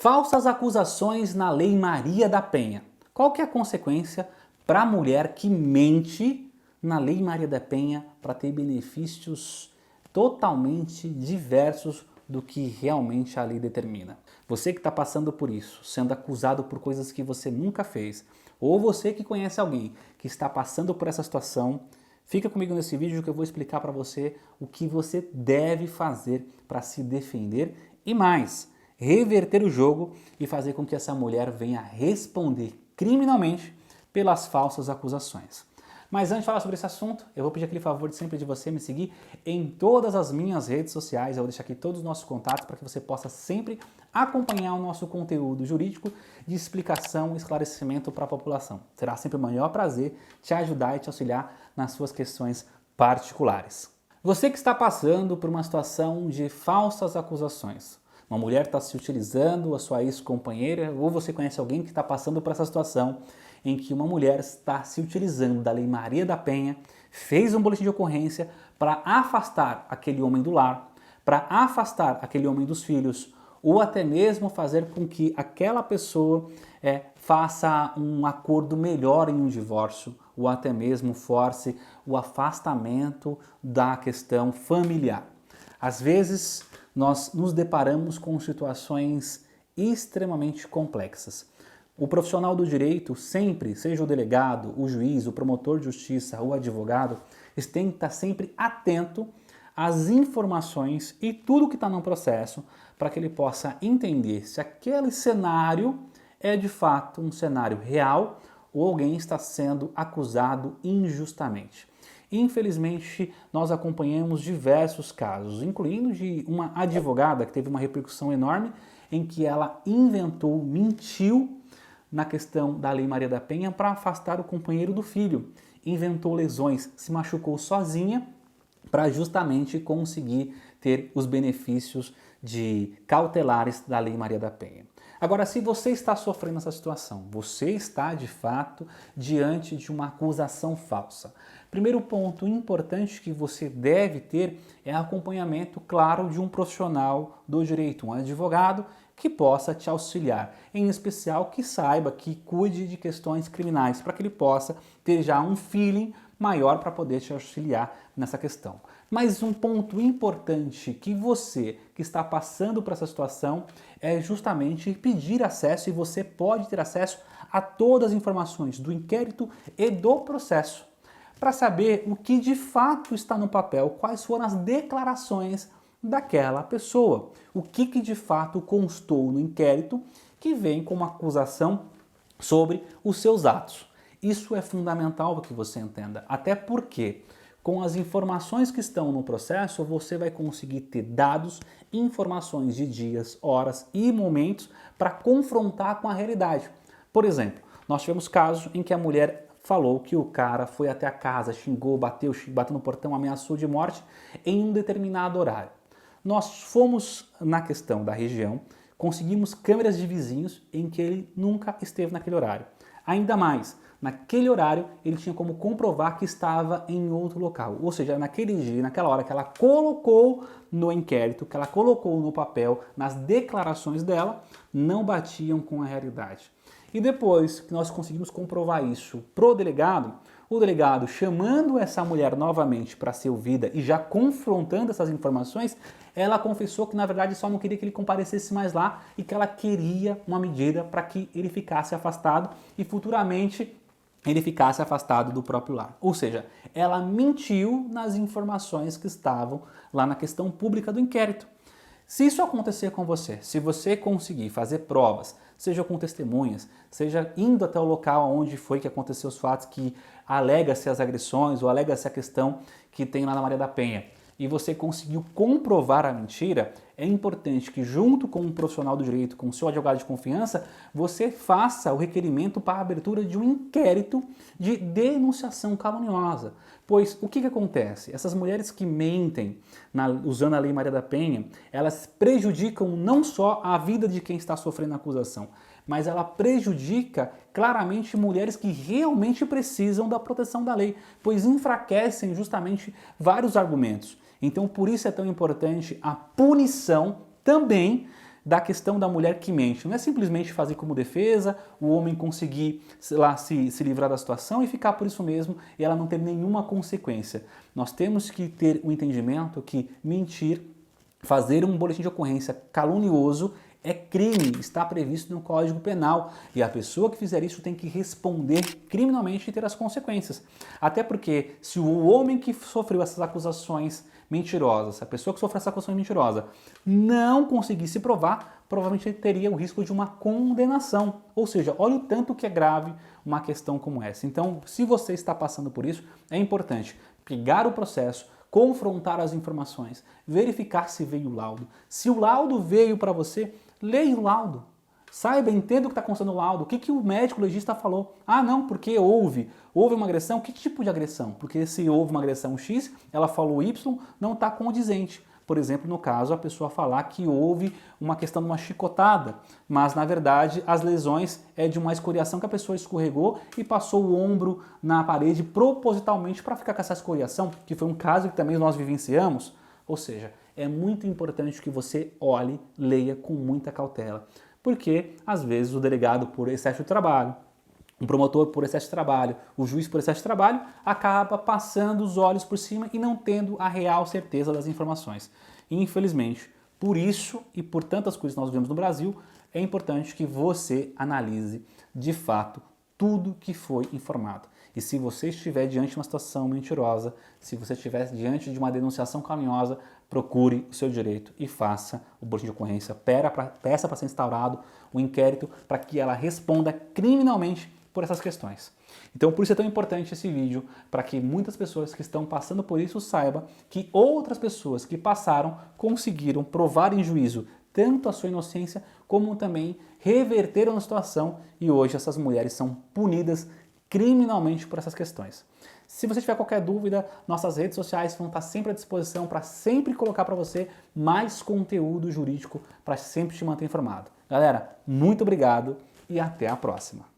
Falsas acusações na Lei Maria da Penha. Qual que é a consequência para a mulher que mente na Lei Maria da Penha para ter benefícios totalmente diversos do que realmente a lei determina? Você que está passando por isso, sendo acusado por coisas que você nunca fez, ou você que conhece alguém que está passando por essa situação, fica comigo nesse vídeo que eu vou explicar para você o que você deve fazer para se defender e mais, reverter o jogo e fazer com que essa mulher venha responder criminalmente pelas falsas acusações. Mas antes de falar sobre esse assunto, eu vou pedir aquele favor de sempre de você me seguir em todas as minhas redes sociais. Eu vou deixar aqui todos os nossos contatos para que você possa sempre acompanhar o nosso conteúdo jurídico de explicação e esclarecimento para a população. Será sempre o maior prazer te ajudar e te auxiliar nas suas questões particulares. Você que está passando por uma situação de falsas acusações, uma mulher está se utilizando, a sua ex-companheira, ou você conhece alguém que está passando por essa situação em que uma mulher está se utilizando da Lei Maria da Penha, fez um boletim de ocorrência para afastar aquele homem do lar, para afastar aquele homem dos filhos, ou até mesmo fazer com que aquela pessoa faça um acordo melhor em um divórcio, ou até mesmo force o afastamento da questão familiar. Às vezes, nós nos deparamos com situações extremamente complexas. O profissional do direito sempre, seja o delegado, o juiz, o promotor de justiça, o advogado, eles têm que estar sempre atento às informações e tudo que está no processo para que ele possa entender se aquele cenário é de fato um cenário real ou alguém está sendo acusado injustamente. Infelizmente, nós acompanhamos diversos casos, incluindo de uma advogada que teve uma repercussão enorme em que ela inventou, mentiu na questão da Lei Maria da Penha para afastar o companheiro do filho. Inventou lesões, se machucou sozinha para justamente conseguir ter os benefícios de cautelares da Lei Maria da Penha. Agora, se você está sofrendo essa situação, você está de fato diante de uma acusação falsa. Primeiro ponto importante que você deve ter é acompanhamento, claro, de um profissional do direito, um advogado que possa te auxiliar, em especial que saiba, que cuide de questões criminais, para que ele possa ter já um feeling maior para poder te auxiliar nessa questão. Mas um ponto importante que você que está passando por essa situação é justamente pedir acesso, e você pode ter acesso a todas as informações do inquérito e do processo, para saber o que de fato está no papel, quais foram as declarações daquela pessoa, o que de fato constou no inquérito que vem como acusação sobre os seus atos. Isso é fundamental para que você entenda, até porque com as informações que estão no processo, você vai conseguir ter dados, informações de dias, horas e momentos para confrontar com a realidade. Por exemplo, nós tivemos casos em que a mulher falou que o cara foi até a casa, xingou, bateu no portão, ameaçou de morte em um determinado horário. Nós fomos na questão da região, conseguimos câmeras de vizinhos em que ele nunca esteve naquele horário. Ainda mais, naquele horário ele tinha como comprovar que estava em outro local. Ou seja, naquele dia, naquela hora que ela colocou no inquérito, que ela colocou no papel, nas declarações dela, não batiam com a realidade. E depois que nós conseguimos comprovar isso pro delegado, o delegado chamando essa mulher novamente para ser ouvida e já confrontando essas informações, ela confessou que na verdade só não queria que ele comparecesse mais lá e que ela queria uma medida para que ele ficasse afastado e futuramente ele ficasse afastado do próprio lar. Ou seja, ela mentiu nas informações que estavam lá na questão pública do inquérito. Se isso acontecer com você, se você conseguir fazer provas, seja com testemunhas, seja indo até o local onde foi que aconteceu os fatos, que alega-se as agressões ou alega-se a questão que tem lá na Maria da Penha, e você conseguiu comprovar a mentira, é importante que junto com um profissional do direito, com o seu advogado de confiança, você faça o requerimento para a abertura de um inquérito de denunciação caluniosa. Pois o que acontece? Essas mulheres que mentem usando a Lei Maria da Penha, elas prejudicam não só a vida de quem está sofrendo a acusação, mas ela prejudica claramente mulheres que realmente precisam da proteção da lei, pois enfraquecem justamente vários argumentos. Então, por isso é tão importante a punição também da questão da mulher que mente. Não é simplesmente fazer como defesa, o homem conseguir lá, se livrar da situação e ficar por isso mesmo e ela não ter nenhuma consequência. Nós temos que ter o entendimento que mentir, fazer um boletim de ocorrência calunioso é crime, está previsto no Código Penal e a pessoa que fizer isso tem que responder criminalmente e ter as consequências. Até porque se o homem que sofreu essas acusações mentirosas, a pessoa que sofreu essa acusação mentirosa, não conseguisse provar, provavelmente ele teria o risco de uma condenação. Ou seja, olha o tanto que é grave uma questão como essa. Então, se você está passando por isso, é importante pegar o processo, confrontar as informações, verificar se veio o laudo. Se o laudo veio para você, leia o laudo. Saiba, entenda o que está constando no laudo. O que o médico legista falou? Ah, não, porque houve uma agressão. Que tipo de agressão? Porque se houve uma agressão X, ela falou Y, não está condizente. Por exemplo, no caso, a pessoa falar que houve uma questão de uma chicotada, mas na verdade as lesões é de uma escoriação que a pessoa escorregou e passou o ombro na parede propositalmente para ficar com essa escoriação, que foi um caso que também nós vivenciamos. Ou seja, é muito importante que você olhe, leia com muita cautela, porque às vezes o delegado, por excesso de trabalho, um promotor por excesso de trabalho, o juiz por excesso de trabalho, acaba passando os olhos por cima e não tendo a real certeza das informações. E, infelizmente, por isso e por tantas coisas que nós vivemos no Brasil, é importante que você analise de fato tudo que foi informado. E se você estiver diante de uma situação mentirosa, se você estiver diante de uma denunciação caluniosa, procure o seu direito e faça o boletim de ocorrência. Peça para ser instaurado o inquérito para que ela responda criminalmente por essas questões. Então, por isso é tão importante esse vídeo, para que muitas pessoas que estão passando por isso saibam que outras pessoas que passaram conseguiram provar em juízo tanto a sua inocência como também reverteram a situação e hoje essas mulheres são punidas criminalmente por essas questões. Se você tiver qualquer dúvida, nossas redes sociais vão estar sempre à disposição para sempre colocar para você mais conteúdo jurídico para sempre te manter informado. Galera, muito obrigado e até a próxima.